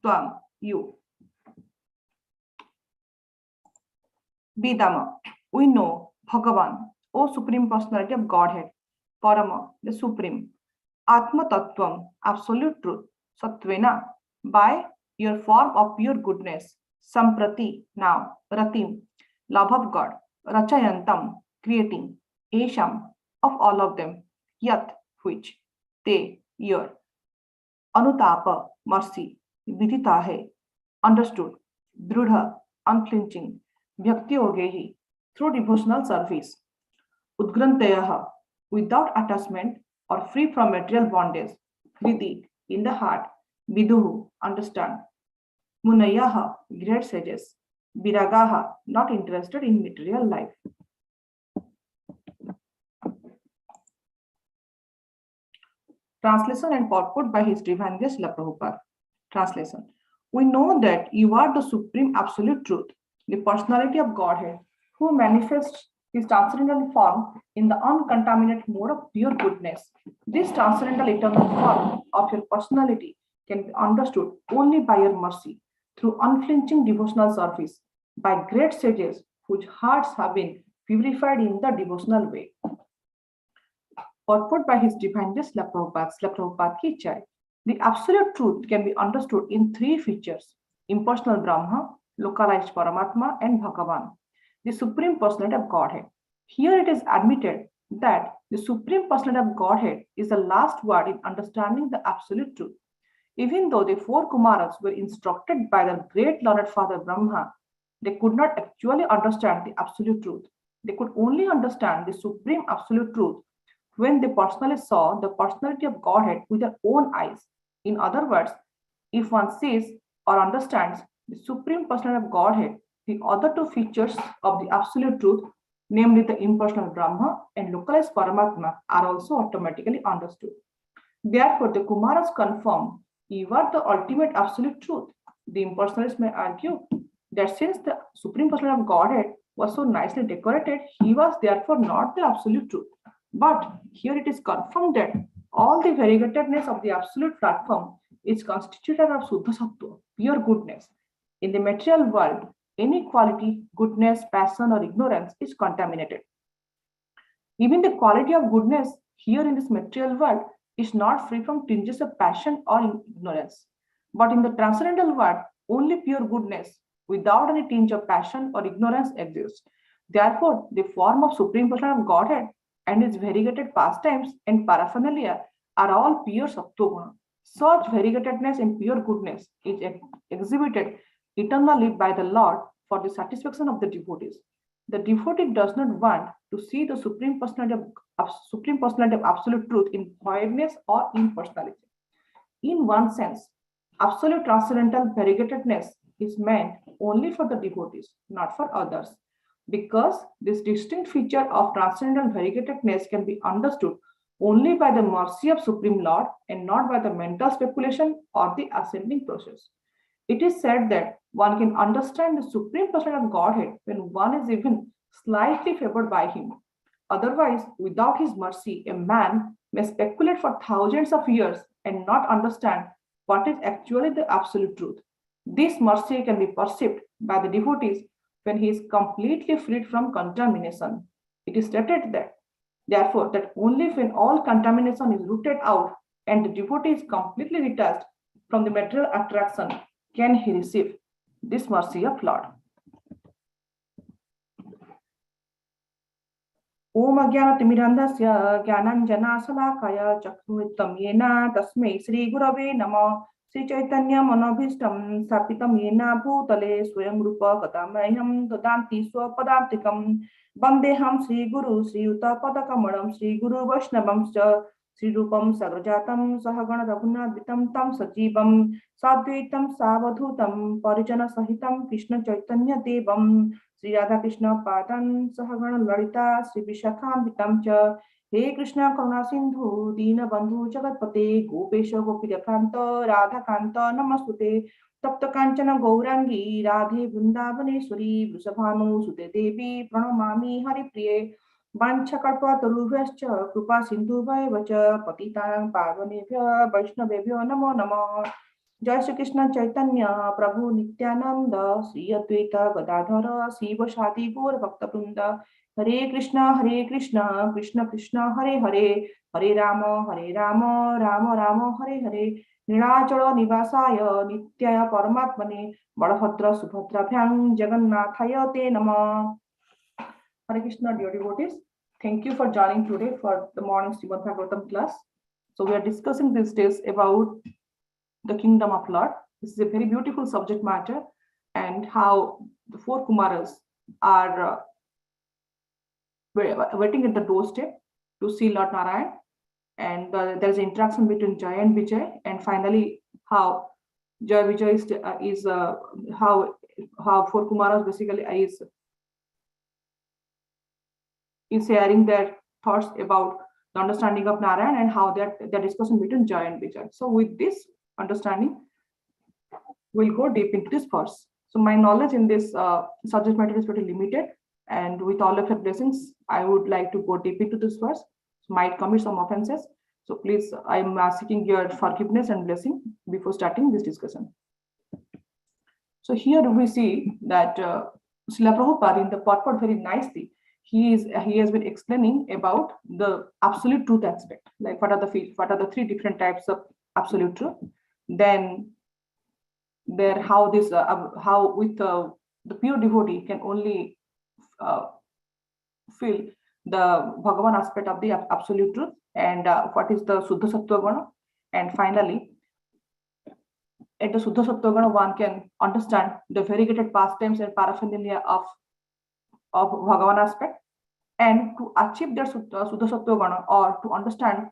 Tvam, you. Vedama, we know Bhagavan, O Supreme Personality of Godhead. Parama, the Supreme. Atma Tattvam, Absolute Truth. Satvena, by your form of pure goodness. Samprati, now. Ratim, love of God. Rachayantam, creating. Esham, of all of them. Yat, which. Te, your. Anutapa, mercy. Viditahe, understood. Drudha, unflinching. Bhakti through devotional service. Udgrantayaha, without attachment or free from material bondage. Vidhi, in the heart. Viduhu, understand. Munayaha, great sages. Viragaha, not interested in material life. Translation and purport by His Divine Grace Srila Prabhupada. Translation. We know that you are the Supreme Absolute Truth, the personality of Godhead, who manifests His transcendental form in the uncontaminated mode of pure goodness. This transcendental eternal form of your personality can be understood only by your mercy, through unflinching devotional service, by great sages whose hearts have been purified in the devotional way. Purport by His Divine Grace Srila Prabhupada ki jai. The absolute truth can be understood in three features: impersonal Brahma, localized Paramatma, and Bhagavan, the Supreme Personality of Godhead. Here it is admitted that the Supreme Personality of Godhead is the last word in understanding the absolute truth. Even though the four Kumaras were instructed by the great learned Father Brahma, they could not actually understand the absolute truth. They could only understand the Supreme Absolute Truth when they personally saw the personality of Godhead with their own eyes. In other words, if one sees or understands the Supreme Personality of Godhead, the other two features of the Absolute Truth, namely the impersonal Brahma and localized Paramatma, are also automatically understood. Therefore, the Kumaras confirm, you are the ultimate Absolute Truth. The impersonalists may argue that since the Supreme Personality of Godhead was so nicely decorated, he was therefore not the Absolute Truth. But here it is confirmed that all the variegatedness of the absolute platform is constituted of Suddha Sattva, pure goodness. In the material world, any quality, goodness, passion, or ignorance is contaminated. Even the quality of goodness here in this material world is not free from tinges of passion or ignorance. But in the transcendental world, only pure goodness, without any tinge of passion or ignorance, exists. Therefore, the form of Supreme Personality of Godhead and its variegated pastimes and paraphernalia are all pure Sattva. Such variegatedness and pure goodness is exhibited eternally by the Lord for the satisfaction of the devotees. The devotee does not want to see the Supreme Personality of Absolute Truth in voidness or impersonality. In one sense, absolute transcendental variegatedness is meant only for the devotees, not for others, because this distinct feature of transcendental variegatedness can be understood only by the mercy of Supreme Lord and not by the mental speculation or the ascending process. It is said that one can understand the Supreme Personality of Godhead when one is even slightly favored by Him. Otherwise, without His mercy, a man may speculate for thousands of years and not understand what is actually the absolute truth. This mercy can be perceived by the devotees when he is completely freed from contamination. It is stated that, therefore, that only when all contamination is rooted out and the devotee is completely detached from the material attraction can he receive this mercy of Lord. Om Ajnanatimirandhasya Jnananjanasalakaya Chakshunritam Yena Tasmai Sri Gurave Namah Sri Chaitanya Manobhishtam Sapitam Yena Bhutale Swayam Rupa Katamayam Dadanti Swapadantikam Bandeham Sri Guru Sri Yuta Padakamadam Sri Guru Vaishnavam Sri Rupam Sagrajatam Sahagana Raghunadvitam Tam Sajivam Sadvaitam Savadhutam Parijana Sahitam Krishna Chaitanya Devam Sri Radha Krishna Padan Sahagana Lalita Sri Vishakhambitam Cha He Krishna Karuna Sindhu Dina Bandhu Jagatpate Gopesha Gopidakanta Radha Kanta Namastute Tapta Kanchana Gaurangi Radhe Vrindavaneshwari Vrisabhanu Sute Devi Pranamami Haripriye Vanchakalpa Tarubhyascha Krupa Sindhu Vacha Patitanang Pavanebhya Vaishnavebhyo Namo Namo जय श्री कृष्ण चैतन्य प्रभु नित्यानंद श्री अद्वैत गदाधर शिवसादि गौर भक्तवृंद हरे कृष्ण कृष्ण कृष्ण हरे हरे हरे राम राम राम हरे हरे नीलाचल निवासाय नित्याय परमात्मने बलभद्र सुभद्राभ्यां जगन्नाथाय ते नमः. Hare Krishna, dear devotees. Thank you for joining today for the morning Srimad Bhagavatam class. So we are discussing these days about the kingdom of Lord. This is a very beautiful subject matter, and how the four Kumaras are waiting at the doorstep to see Lord Narayan, and there is an interaction between Jaya and Vijay, and finally how Jaya Vijay is how four Kumaras basically is sharing their thoughts about the understanding of Narayan and how that discussion between Jaya and Vijay. So with this understanding, we'll go deep into this verse. So my knowledge in this subject matter is pretty limited, and with all of your blessings, I would like to go deep into this verse. So might commit some offenses. So please, I'm seeking your forgiveness and blessing before starting this discussion. So here we see that Srila Prabhupada in the purport very nicely. He has been explaining about the absolute truth aspect, like what are the three different types of absolute truth. Then there how with the pure devotee can only feel the Bhagavan aspect of the absolute truth, and what is the Suddha Sattva Guna, and finally at the Suddha Sattva Guna one can understand the variegated pastimes and paraphernalia of Bhagavan aspect, and to achieve that Suddha Sattva Guna, or to understand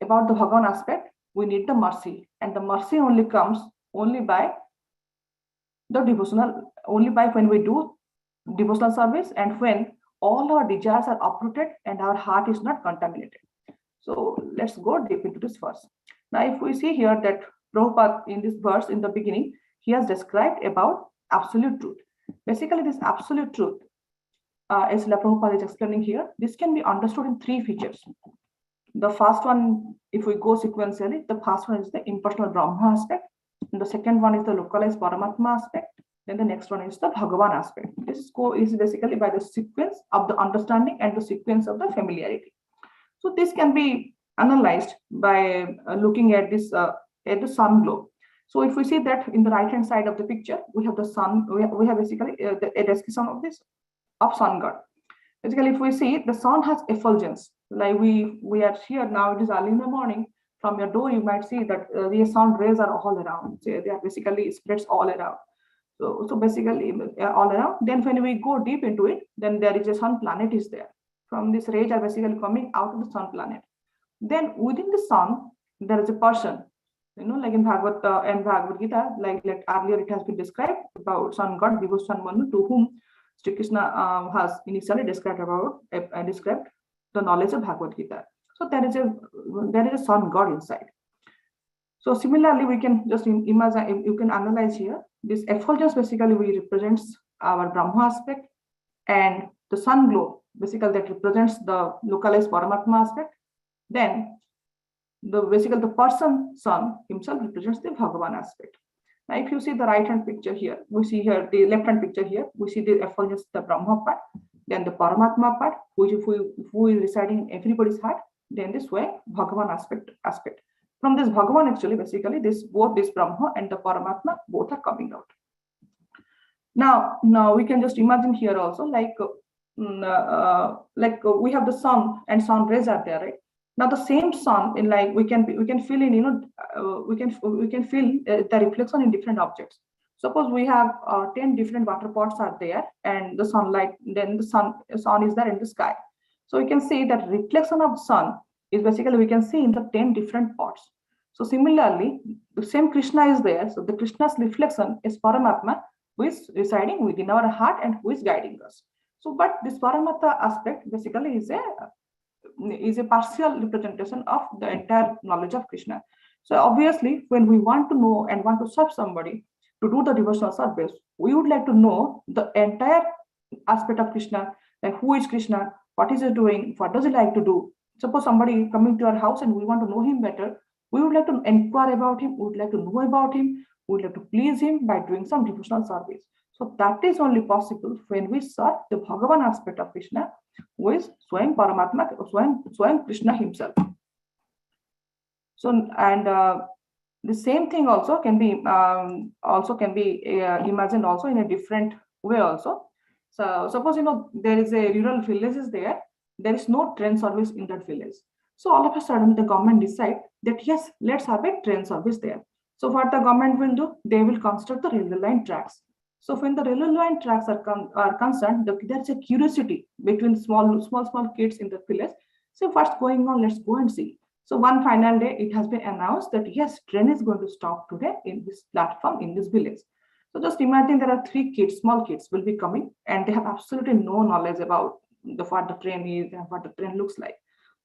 about the Bhagavan aspect, we need the mercy, and the mercy only comes only by the devotional, only by when we do devotional service and when all our desires are uprooted and our heart is not contaminated. So let's go deep into this verse. Now, if we see here that Prabhupada in this verse in the beginning, he has described about absolute truth. Basically, this absolute truth, as Prabhupada is explaining here, this can be understood in three features. The first one, if we go sequentially, the first one is the impersonal Brahma aspect. And the second one is the localized Paramatma aspect. Then the next one is the Bhagavan aspect. This is basically by the sequence of the understanding and the sequence of the familiarity. So this can be analyzed by looking at this at the sun globe. So if we see that in the right hand side of the picture, we have the sun. We have basically a description of this of sun god. Basically, if we see, the sun has effulgence. Like we are here now, it is early in the morning. From your door, you might see that the sun rays are all around. So they are basically spreads all around. So basically all around. Then when we go deep into it, then there is a sun planet is there. From this rays are basically coming out of the sun planet. Then within the sun, there is a person. Like in Bhagavad and Bhagavad Gita, like earlier it has been described about sun god Vibhusan Manu, to whom Sri Krishna has initially described the knowledge of Bhagavad Gita. So there is a sun god inside. So similarly, we can just imagine, you can analyze here, this effulgence basically represents our Brahma aspect, and the sun glow basically that represents the localized Paramatma aspect. Then the person sun himself represents the Bhagavan aspect. Now, if you see the right hand picture here, we see here the left hand picture here, we see the effulgence, the Brahma part, then the Paramatma part, which who is residing in everybody's heart, then this way Bhagavan aspect. From this Bhagavan, actually, basically, both this Brahma and the Paramatma both are coming out. Now we can just imagine here also, like we have the sun and sun rays are there, right? Now the same sun, in like we can feel in we can feel the reflection in different objects. Suppose we have 10 different water pots are there, and the sunlight, then the sun is there in the sky. So we can see that reflection of sun is basically we can see in the 10 different pots. So similarly, the same Krishna is there. So the Krishna's reflection is Paramatma, who is residing within our heart and who is guiding us. So, but this Paramatma aspect basically is a partial representation of the entire knowledge of Krishna. So obviously, when we want to know and want to serve somebody to do the devotional service, we would like to know the entire aspect of Krishna, like who is Krishna, what is he doing, what does he like to do. Suppose somebody coming to our house and we want to know him better, We would like to inquire about him, we would like to know about him, we would like to please him by doing some devotional service. So that is only possible when we serve the Bhagavan aspect of Krishna, who is Swayam Paramatma, Swayam Krishna himself. So, and the same thing also can be imagined also in a different way also. So suppose there is a rural village is there is no train service in that village. So all of a sudden the government decide that yes, let's have a train service there. So what the government will do, they will construct the railway line tracks. So when the railway line tracks are concerned, there's a curiosity between small kids in the village. So what's going on? Let's go and see. So one final day, it has been announced that yes, train is going to stop today in this platform in this village. So just imagine there are 3 kids, small kids will be coming, and they have absolutely no knowledge about what the train is and what the train looks like.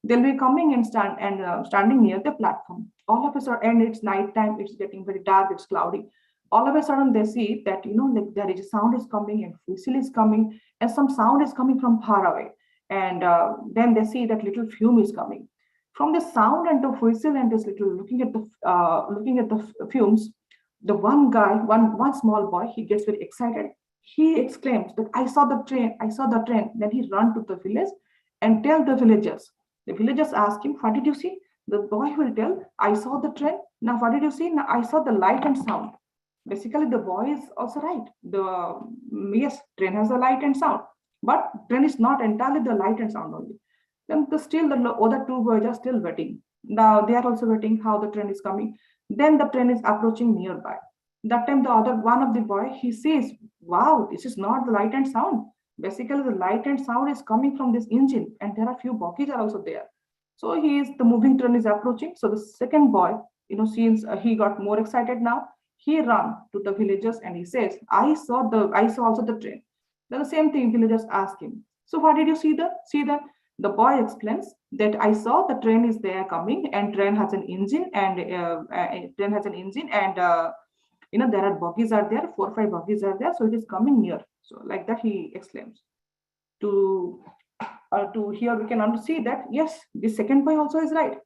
They'll be coming and standing near the platform. All of a sudden, and it's night time, it's getting very dark, it's cloudy. All of a sudden, they see that like there is a sound is coming and whistle is coming, and some sound is coming from far away. And then they see that little fume is coming. From the sound and the whistle and this little looking at the fumes, the one guy, one small boy, he gets very excited. He exclaims that I saw the train, I saw the train. Then he run to the village and tell the villagers. The villagers ask him, what did you see? The boy will tell, I saw the train. Now what did you see? Now I saw the light and sound. Basically, the boy is also right. Yes, train has a light and sound, but train is not entirely the light and sound only. Then still the other 2 boys are still waiting. Now they are also waiting how the train is coming. Then the train is approaching nearby. That time the other one of the boy, he says, wow, this is not the light and sound. Basically the light and sound is coming from this engine, and there are few bogies are also there. So the moving train is approaching. So the second boy, since he got more excited now, he ran to the villagers and he says, I saw also the train. Then the same thing, villagers ask him, so what did you see that? The boy explains that I saw the train is there coming, and train has an engine, and there are bogies are there, 4 or 5 bogies are there, so it is coming near. So like that he explains. To here we can see that yes, the second boy also is right.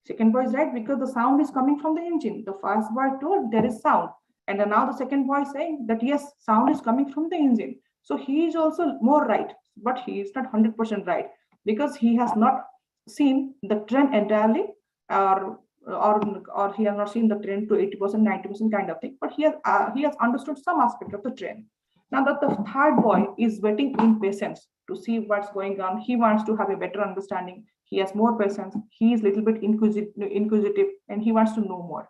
Second boy is right because the sound is coming from the engine. The first boy told there is sound, and then now the second boy is saying that yes, sound is coming from the engine. So he is also more right, but he is not 100% right, because he has not seen the train entirely, or he has not seen the train to 80%, 90% kind of thing, but he has understood some aspect of the train. Now that the third boy is waiting in patience to see what's going on, he wants to have a better understanding. He has more patience. He is a little bit inquisitive, and he wants to know more.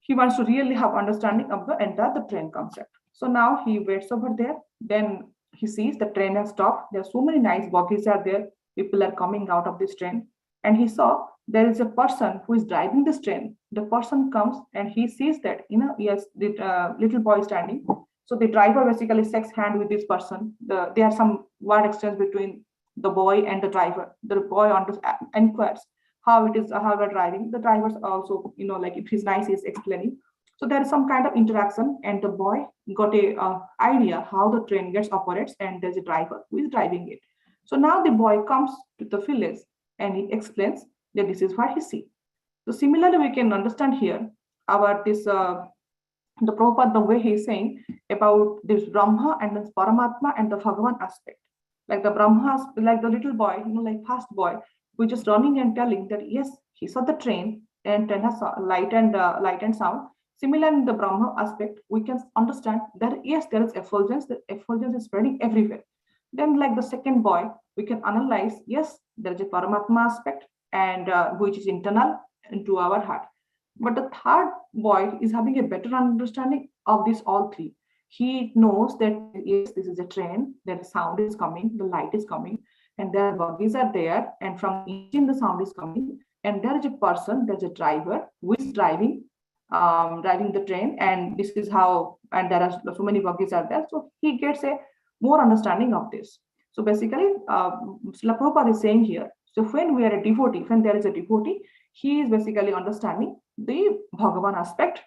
He wants to really have understanding of the entire train concept. So now he waits over there. Then he sees the train has stopped. There are so many nice bogies are there. People are coming out of this train. And he saw there is a person who is driving this train. The person comes and he sees that, yes, the little boy is standing. So the driver basically shakes hand with this person. There are some word exchange between the boy and the driver. The boy inquires how we're driving. The driver's also, like if he's nice, he's explaining. So there is some kind of interaction, and the boy got a idea how the train gets operates, and there's a driver who is driving it. So now the boy comes to the village and he explains that this is what he sees. So similarly, we can understand here about this, the Prabhupada, the way he's saying about this Brahma and this Paramatma and the Bhagavan aspect. Like the Brahma, like the little boy, like fast boy, who is just running and telling that yes, he saw the train and train has light and sound. Similarly, in the Brahma aspect, we can understand that yes, there is effulgence. The effulgence is spreading everywhere. Then, like the second boy, we can analyze, yes, there is a Paramatma aspect, and which is internal into our heart. But the third boy is having a better understanding of these all 3. He knows that yes, this is a train, the sound is coming, the light is coming, and there are bogies are there, and from the engine the sound is coming, and there is a person, there's a driver who is driving the train, and this is how, and there are so many bogies are there. So he gets a more understanding of this. So basically, Srila Prabhupada is saying here, so when we are a devotee, when there is a devotee, he is basically understanding the Bhagavan aspect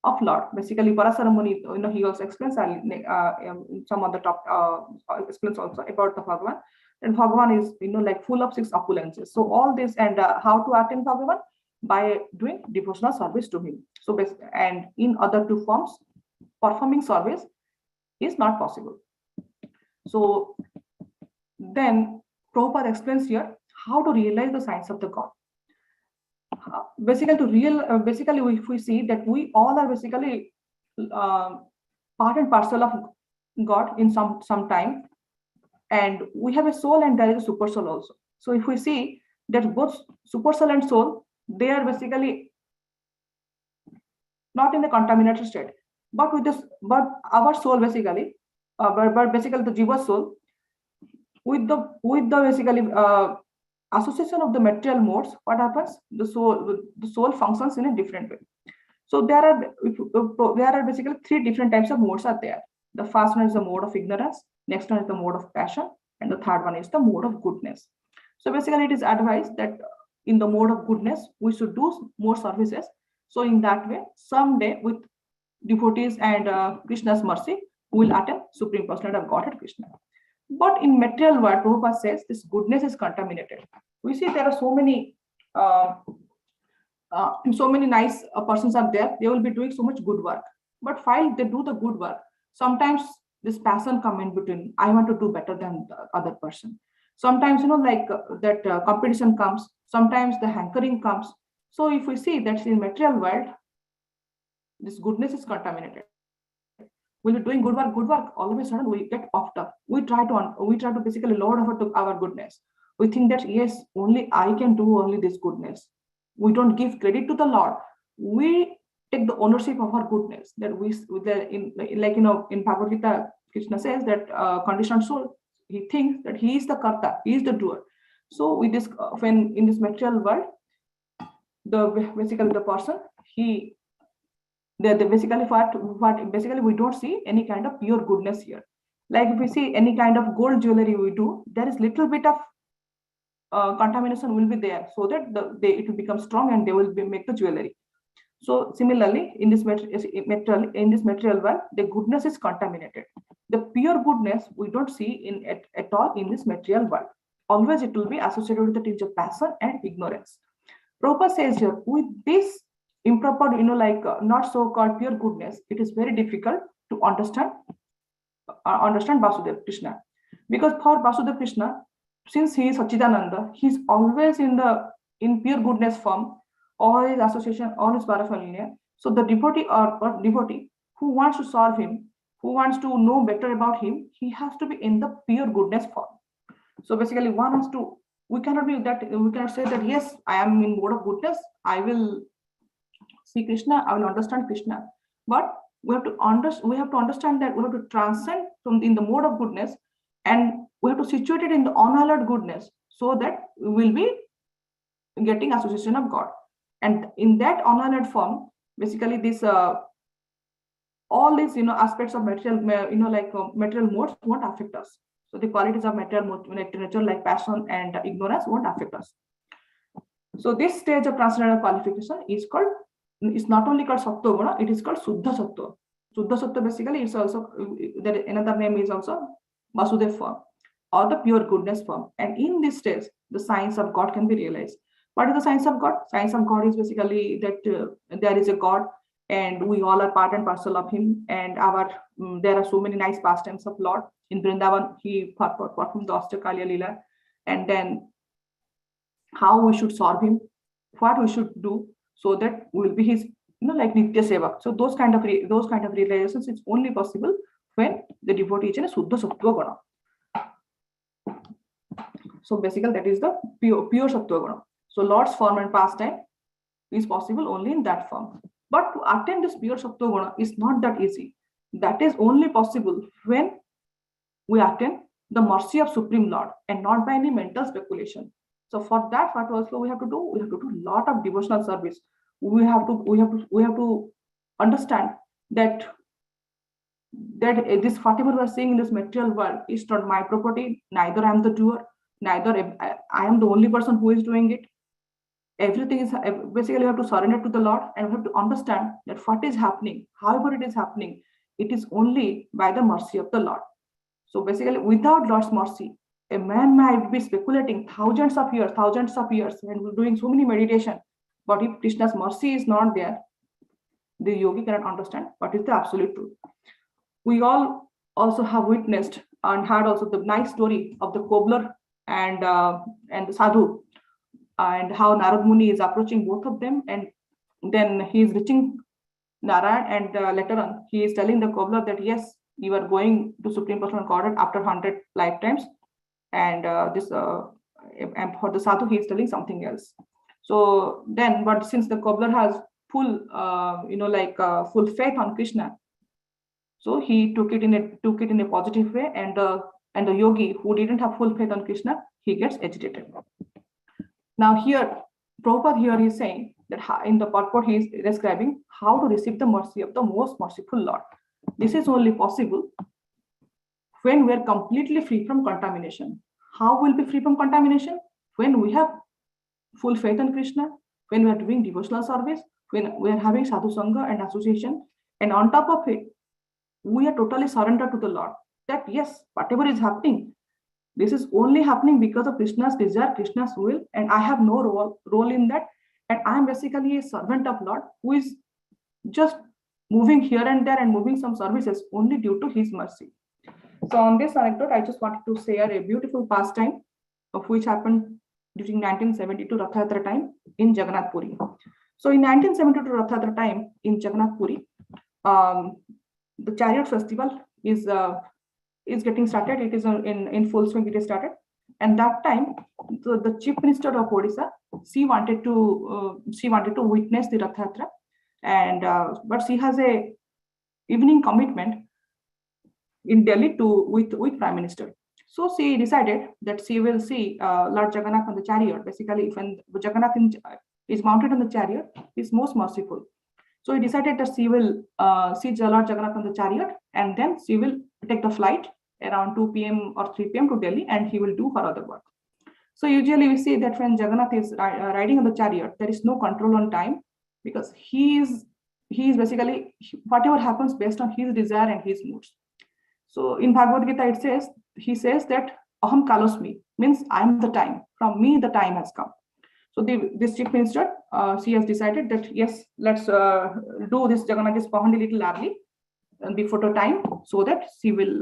of Lord. Basically, Parasaramuni, he also explains some of the top explains also about the Bhagavan. And Bhagavan is, like full of 6 opulences. So all this, and how to attain Bhagavan? By doing devotional service to him. So, and in other 2 forms, performing service is not possible. So then Prabhupada explains here how to realize the signs of the God. Basically, if we see that we all are basically part and parcel of God in some time, and we have a soul and there is a super soul also. So if we see that both super soul and soul, they are basically not in the contaminated state, but our soul basically, but basically the jiva soul, with the basically association of the material modes, what happens? The soul functions in a different way. So there are basically 3 different types of modes are there. The first one is the mode of ignorance, next one is the mode of passion, and the third one is the mode of goodness. So basically it is advised that in the mode of goodness, we should do more services. So in that way, someday with devotees and Krishna's mercy, we will attain Supreme Personality of Godhead Krishna. But in material world, Prabhupada says this goodness is contaminated. We see there are so many nice persons are there. They will be doing so much good work. But while they do the good work, sometimes this passion come in between. I want to do better than the other person. Sometimes, that competition comes. Sometimes the hankering comes. So if we see that in material world, this goodness is contaminated. We'll be doing good work. All of a sudden, we get puffed up. We try to basically lord over our goodness. We think that yes, only I can do only this goodness. We don't give credit to the Lord. We take the ownership of our goodness. That in Bhagavad Gita, Krishna says that conditioned soul, he thinks that he is the karta, he is the doer. So with this, when in this material world, the person, basically we don't see any kind of pure goodness here. Like if we see any kind of gold jewelry we do, there is little bit of contamination will be there, so that it will become strong and they will make the jewelry. So similarly, in this material world, the goodness is contaminated. The pure goodness we don't see at all in this material world. Always it will be associated with the tinge of passion and ignorance. Prabhupada says here, with this improper, not so-called pure goodness, it is very difficult to understand Vasudeva Krishna. Because for Vasudeva Krishna, since he is Sachidananda, he is always in pure goodness form, all his association, all his paraphernalia. So the devotee or devotee who wants to serve him, who wants to know better about him, he has to be in the pure goodness form. So basically we cannot say that yes, I am in mode of goodness, I will see Krishna, I will understand Krishna. But we have to understand that we have to transcend from in the mode of goodness, and we have to situate it in the unhallowed goodness, so that we will be getting association of God. And in that unhallowed form, basically this all these aspects of material material modes won't affect us. So the qualities of material nature like passion and ignorance won't affect us. So this stage of transcendental qualification is not only called Sattva Guna, it is called Suddha Sattva. Suddha Sattva basically is also, another name is also Vasudeva form, or the pure goodness form. And in this stage, the science of God can be realized. What is the science of God? Science of God is basically that there is a God and we all are part and parcel of him. And there are so many nice pastimes of Lord. In Vrindavan, he performed the Ashtakalya Leela. And then how we should serve him, what we should do, so that we will be his, like Nitya Seva. So those kind of realizations is only possible when the devotee is in a Suddha Sattva Guna. So basically that is the pure Sattva Guna. So Lord's form and pastime is possible only in that form. But to attain this pure Sattva Guna is not that easy. That is only possible when we attain the mercy of Supreme Lord and not by any mental speculation. So for that, what also we have to do? We have to do a lot of devotional service. We have to understand that this whatever we are seeing in this material world is not my property. Neither I am the doer, neither I am the only person who is doing it. Everything is basically you have to surrender to the Lord, and you have to understand that what is happening, however it is happening, it is only by the mercy of the Lord. So basically, without Lord's mercy, a man might be speculating thousands of years, and doing so many meditation. But if Krishna's mercy is not there, the yogi cannot understand what is the absolute truth. We all also have witnessed and had also the nice story of the cobbler and the sadhu, and how Narad Muni is approaching both of them, and then he is reaching Narayan, and later on he is telling the cobbler that yes, you are going to Supreme Personal Godhead after 100 lifetimes, and and for the sadhu he is telling something else. So then, but since the cobbler has full full faith on Krishna, so he took it in a positive way, and the yogi who didn't have full faith on Krishna, he gets agitated. Now here, Prabhupada here is saying that in the purport he is describing how to receive the mercy of the most merciful Lord. This is only possible when we are completely free from contamination. How will be free from contamination? When we have full faith in Krishna, when we are doing devotional service, when we are having sadhu sangha and association, and on top of it, we are totally surrendered to the Lord. That yes, whatever is happening, this is only happening because of Krishna's desire, Krishna's will, and I have no role in that. And I am basically a servant of Lord who is just moving here and there and moving some services only due to his mercy. So on this anecdote, I just wanted to share a beautiful pastime of which happened during 1972 Rath Yatra time in Jagannath Puri. So in 1972 Rath Yatra time in Jagannath Puri, the chariot festival is getting started. It is in full swing. It is started, and that time the chief minister of Odisha, she wanted to witness the Rath Yatra, and but she has a evening commitment in Delhi with Prime Minister. So she decided that she will see Lord Jagannath on the chariot. Basically, when Jagannath is mounted on the chariot, he is most merciful. So he decided that she will see Lord Jagannath on the chariot, and then she will take the flight around 2 p.m. or 3 p.m. to Delhi, and he will do her other work. So usually we see that when Jagannath is riding on the chariot, there is no control on time, because he is basically, whatever happens based on his desire and his moods. So in Bhagavad Gita, he says that aham kalosmi, means I am the time. From me, the time has come. So this chief minister, she has decided that yes, let's do this Jagannath Pahandi a little early before the time, so that she will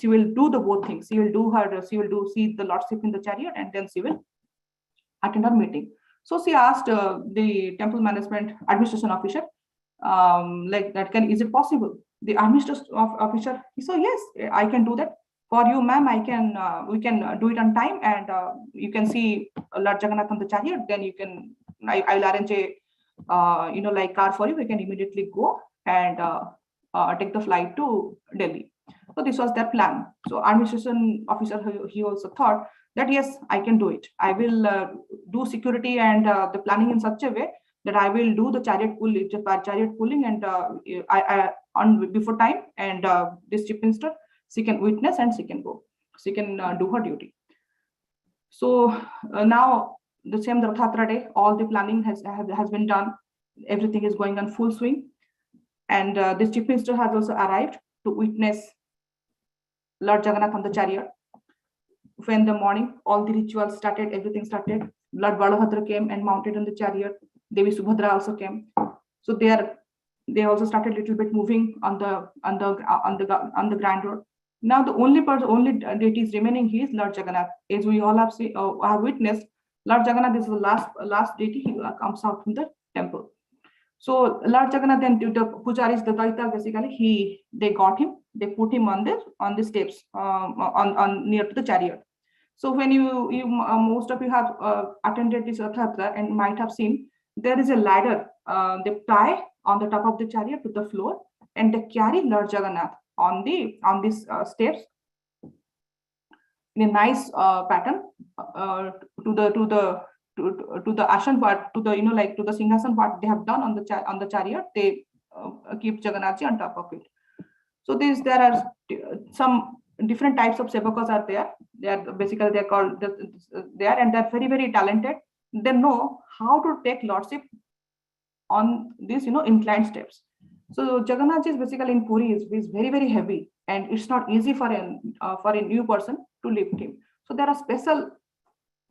do the both things. She will see the lordship in the chariot, and then she will attend our meeting. So she asked the temple management administration officer, like that, is it possible? The administration officer, he said, yes, I can do that for you, ma'am. We can do it on time, and you can see Lord Jagannath on the chariot. Then I'll arrange a car for you. We can immediately go and take the flight to Delhi. So this was their plan. So administration officer, he also thought that yes, I can do it. I will do security and the planning in such a way that I will do the chariot pulling, and I on before time, and this chief minister, she can witness and she can go. She can do her duty. So now the same Rath Yatra day, all the planning has been done. Everything is going on full swing, and this chief minister has also arrived to witness Lord Jagannath on the chariot. When the morning, all the rituals started, everything started. Lord Balabhadra came and mounted on the chariot. Devi Subhadra also came. So they also started a little bit moving on the grand road. Now the only deities remaining is Lord Jagannath. As we all have witnessed, Lord Jagannath is the last deity. He comes out from the temple. So Lord Jagannath, then the pujaris, the Daita, basically they got him. They put him on the steps on near to the chariot. So when you most of you have attended this Rath Yatra and might have seen, there is a ladder. They tie on the top of the chariot to the floor, and they carry Lord Jagannath on these steps in a nice pattern to the ashan part, to the to the singhasan part. They have done on the chariot. They keep Jagannath on top of it. So there are some different types of sevakas are there. They are basically, they're called there, and they're very, very talented. they know how to take lordship on these, inclined steps. So Jagannath is basically in Puri is very, very heavy, and it's not easy for a new person to lift him. So there are special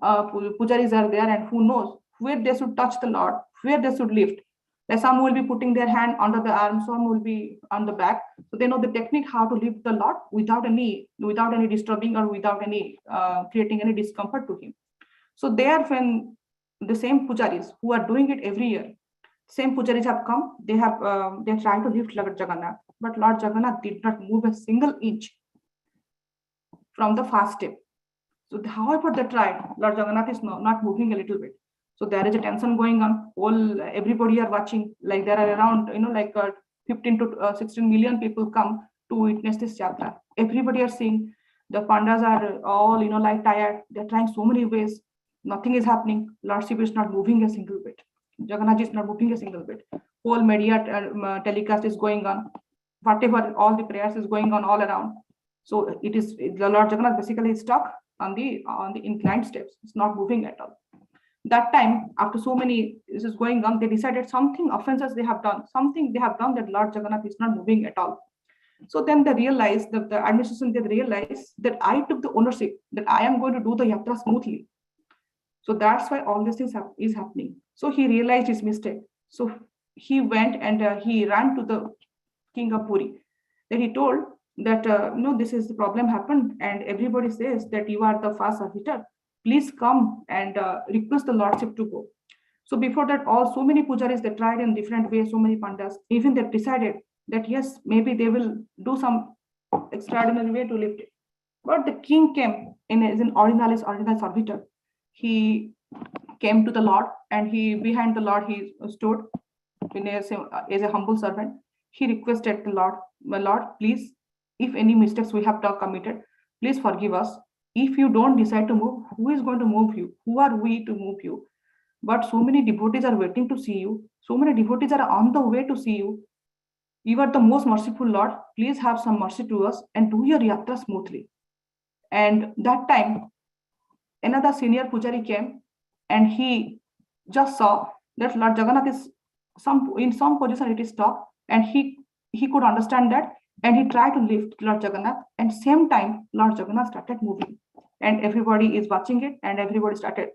pujaris are there, and who knows where they should touch the Lord, where they should lift. Like some will be putting their hand under the arm, some will be on the back. So they know the technique how to lift the Lord without any disturbing or without any creating any discomfort to him. So there, when the same pujaris who are doing it every year, same pujaris have come, they tried to lift Lord Jagannath, but Lord Jagannath did not move a single inch from the first step. So however they tried, Lord Jagannath is not moving a little bit. So there is a tension going on. Everybody are watching. Like there are around 15 to 16 million people come to witness this yatra. Everybody are seeing. The pandas are all tired. They're trying so many ways. Nothing is happening. Lordship is not moving a single bit. Jagannath is not moving a single bit. Whole media telecast is going on. Whatever, all the prayers is going on all around. So it is the Lord Jagannath basically is stuck on the inclined steps. It's not moving at all. That time, after so many this is going on, they decided something offenses they have done, that Lord Jagannath is not moving at all. So then they realized that the administration, they realized that I took the ownership, that I am going to do the yatra smoothly. So that's why all these things is happening. So he realized his mistake. So he went and he ran to the king of Puri. Then he told that this is the problem happened, and everybody says that you are the fast servitor. Please come and request the lordship to go. So before that, so many pujaris, they tried in different ways, so many pandas, even they decided that yes, maybe they will do some extraordinary way to lift it. But the king came as an ordinal servitor. He came to the Lord, and behind the Lord, he stood as a humble servant. He requested the Lord, my Lord, please, if any mistakes we have committed, please forgive us. If you don't decide to move, who is going to move you? Who are we to move you? But so many devotees are waiting to see you. So many devotees are on the way to see you. You are the most merciful Lord. Please have some mercy to us and do your yatra smoothly. And that time, another senior pujari came, and he just saw that Lord Jagannath is in some position it is stuck, and he could understand that, and he tried to lift Lord Jagannath, and same time Lord Jagannath started moving, and everybody is watching it, and everybody started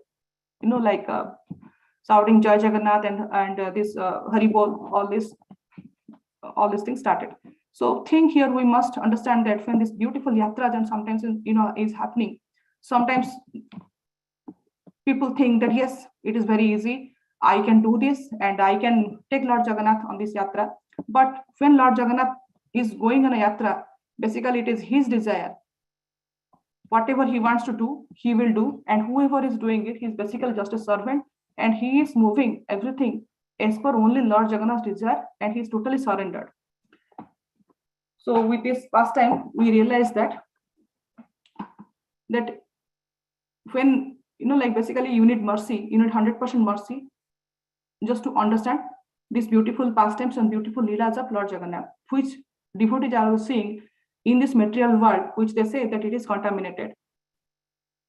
shouting Jai Jagannath and this Hari Bol, all these things started. So think here we must understand that when this beautiful yatra then sometimes is happening, sometimes people think that yes, it is very easy, I can do this and I can take Lord Jagannath on this yatra. But when Lord Jagannath is going on a yatra, basically it is his desire. Whatever he wants to do, he will do, and whoever is doing it, he's basically just a servant, and he is moving everything as per only Lord Jagannath's desire, and he's totally surrendered. So with this pastime, we realize that when basically you need mercy, you need 100% mercy just to understand these beautiful pastimes and beautiful leelas of Lord Jagannath, which devotees are seeing in this material world, which they say that it is contaminated.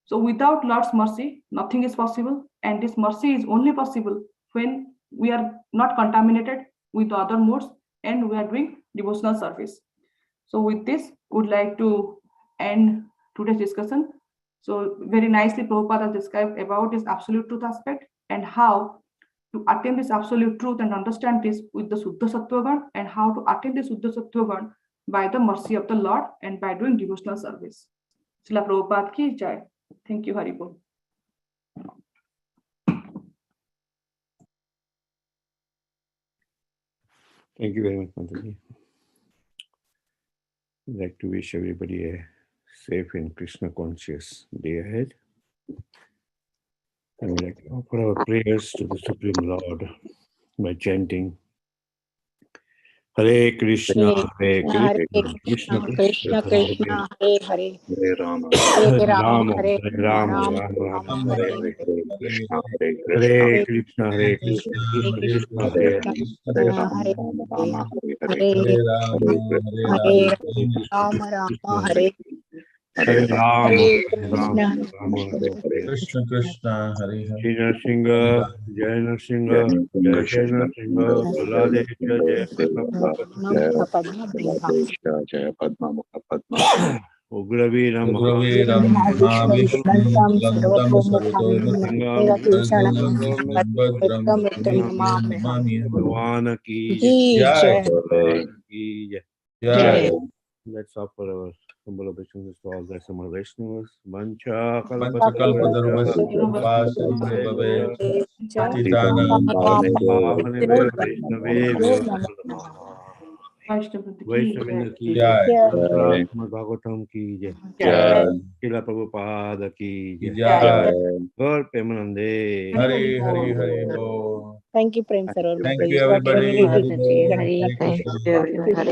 So without Lord's mercy, nothing is possible, and this mercy is only possible when we are not contaminated with the other modes and we are doing devotional service. So with this, would like to end today's discussion. So very nicely Prabhupada has described about this absolute truth aspect and how to attain this absolute truth and understand this with the Suddha Sattvagan, and how to attain the Suddha Sattvagan by the mercy of the Lord and by doing devotional service. Srila Prabhupada ki jai. Thank you, Haribol. Thank you very much, Mataji. I'd like to wish everybody a safe and Krishna conscious day ahead. And we'd like to offer our prayers to the Supreme Lord by chanting Hare Krishna, Hare Krishna, Krishna Krishna, Hare Hare, Hare Rama, Hare Rama, Rama, Hare Hare, Hare Krishna, Hare Krishna, Krishna Krishna, Hare Hare, Hare Rama, Hare Hare, Hare Rama, Hare Hare Ram, Hare Ram, Krishna, Ram, Hare Hare. Krishna Krishna, Hare Hare. Shri Nrsimha, Jai Nrsimha, Jai Jai Nrsimha, Praladesha, Jai Mukha Padma Brahma. Ugraveeram Ugraveeram Mahavishnu Mahavishnu Lantam Sarvatomukham Sarvatomukham Niratishanam Sarvam Bhadram Ekamitam Namaham. Namami. Bhagwan ki Ji Jai. Jai. jai. Jai. Let's offer our humble obeisances to all the Samar Vaishnavas. Mancha Panchakalpatarubhasya Vasarukrabhavesha Patitanam Pavanebhyo Vaishnavebhyo Vaishnavina ki Jai. Srimad Bhagavatam ki jai. Jai. Srila Prabhupada ki jai. Jai. Gaur Premanande. Hare Hare Hare Bol. Thank you, Prem Saror. Thank you everybody. Hare Bol. Hare Thank Krishna. you, everyone. Hare